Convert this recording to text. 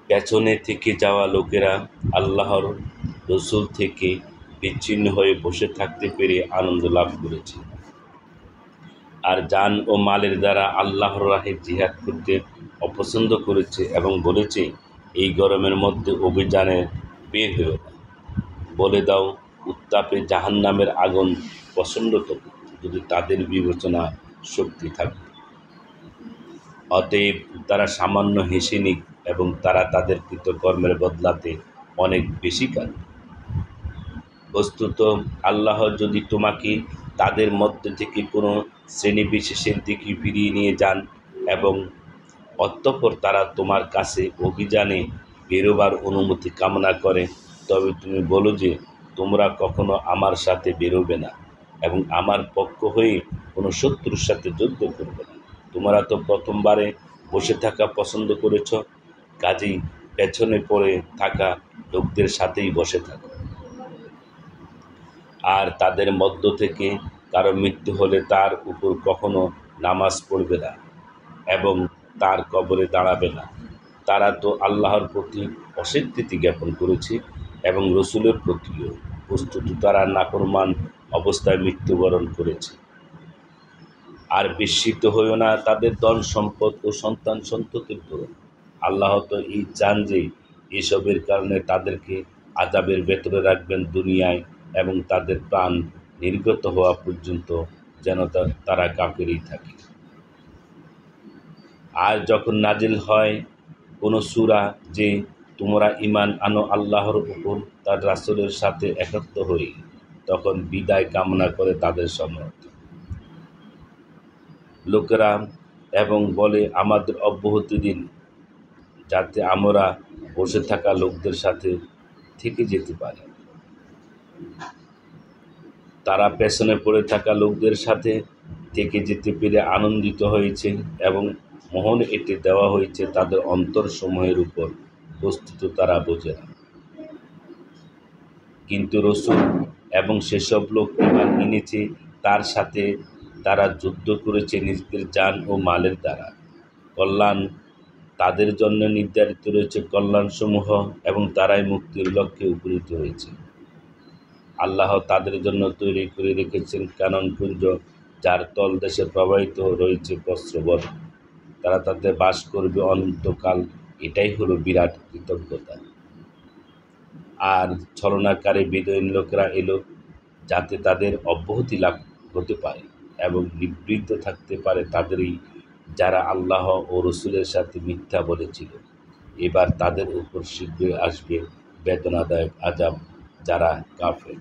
পেছনে থেকে যাওয়া লোকেরা আল্লাহর রসূল থেকে বিচ্ছিন্ন হয়ে বসে থাকতে পেরে আনন্দ লাভ করেছে, আর জান ও মালের দ্বারা আল্লাহর রাহে জিহাদ করতে অপছন্দ করেছে এবং বলেছে, এই গরমের মধ্যে অভিযানে বের হয়েও না। বলে দাও, উত্তাপে জাহান্নামের আগুন পছন্দ করবে যদি তাদের বিবেচনা শক্তি থাকে। অতএব তারা সামান্য হেসে নিক এবং তারা তাদের কৃতকর্মের বদলাতে অনেক বেশি কাঁদবে। বস্তুত আল্লাহ যদি তোমাকে তাদের মধ্যে থেকে কোনো শ্রেণীবিশেষের দিকে ফিরিয়ে নিয়ে যান এবং অতঃপর তারা তোমার কাছে অভিযানে বেরোবার অনুমতি কামনা করে, তবে তুমি বলো যে তোমরা কখনো আমার সাথে বেরোবে না এবং আমার পক্ষ হয়ে কোনো শত্রুর সাথে যুদ্ধ করবে না। তোমরা তো প্রথমবারে বসে থাকা পছন্দ করেছ, কাজেই পেছনে পড়ে থাকা লোকদের সাথেই বসে থাকো। আর তাদের মধ্য থেকে কারো মৃত্যু হলে তার উপর কখনো নামাজ পড়বে না এবং তার কবরে দাঁড়াবে না। তারা তো আল্লাহর প্রতি অস্বীকৃতি জ্ঞাপন করেছে এবং রসুলের প্রতিও। বস্তুত তারা নাফরমান অবস্থায় মৃত্যুবরণ করেছে। আর বিস্মিত হইও না তাদের ধন সম্পদ ও সন্তান সন্ততির দরুন। আল্লাহ তো এই চান যে এসবের কারণে তাদেরকে আযাবের ভেতরে রাখবেন দুনিয়ায় এবং তাদের প্রাণ নির্গত হওয়া পর্যন্ত যেন তারা কাফেরই থাকে। আর যখন নাজিল হয় কোনো সূরা যে তোমরা ঈমান আনো আল্লাহর উপর তার রাসূলের সাথে একত্র হয়ে, তখন বিদায় কামনা করে তাদের সম্মত লোকেরা এবং বলে, আমাদের অব্যাহতি দিন যাতে আমরা বসে থাকা লোকদের সাথে থেকে যেতে পারি। তারা পেছনে পড়ে থাকা লোকদের সাথে থেকে যেতে পেরে আনন্দিত হয়েছে এবং মোহর এঁটে দেওয়া হয়েছে তাদের অন্তরসমূহের উপর। বস্তুত তারা বোঝে না। কিন্তু রসূল এবং সেসব লোক ঈমান এনেছে তার সাথে তারা যুদ্ধ করেছে নিজেদের জান ও মালের দ্বারা। কল্যাণ তাদের জন্য নির্ধারিত রয়েছে কল্যাণসমূহ এবং তারাই মুক্তির লক্ষ্যে উপনীত হয়েছে। আল্লাহ তাদের জন্য তৈরি করে রেখেছেন কাননপুঞ্জ, যার তলদেশে প্রবাহিত রয়েছে প্রস্রবণ। তারা তাতে বাস করবে অনন্তকাল। এটাই হলো বিরাট কৃতজ্ঞতা। আর ছলনাকারী বিদয়ীন লোকেরা এলো যাতে তাদের অব্যাহতি লাভ হতে পারে এবং নিবৃত্ত থাকতে পারে তাদেরই যারা আল্লাহ ও রসুলের সাথে মিথ্যা বলেছিল। এবার তাদের উপর শীঘ্রই আসবে বেদনাদায়ক আযাব যারা কাফের।